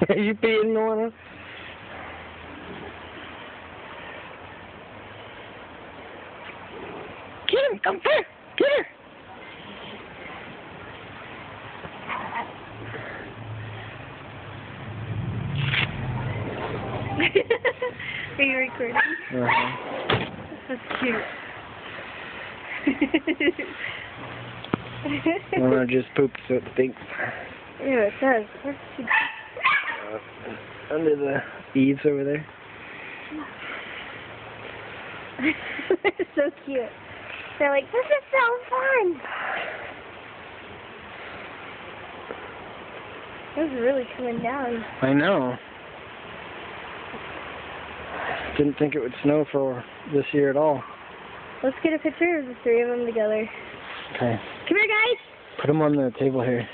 Are you peeing, Norma? Get him! Come here! Get her! Are you recording? That's cute. Norma just pooped, so it stinks. Yeah, it does. Under the eaves over there. They're so cute. They're like, this is so fun. It was really coming down. I know. Didn't think it would snow for this year at all. Let's get a picture of the three of them together. Okay. Come here, guys. Put them on the table here.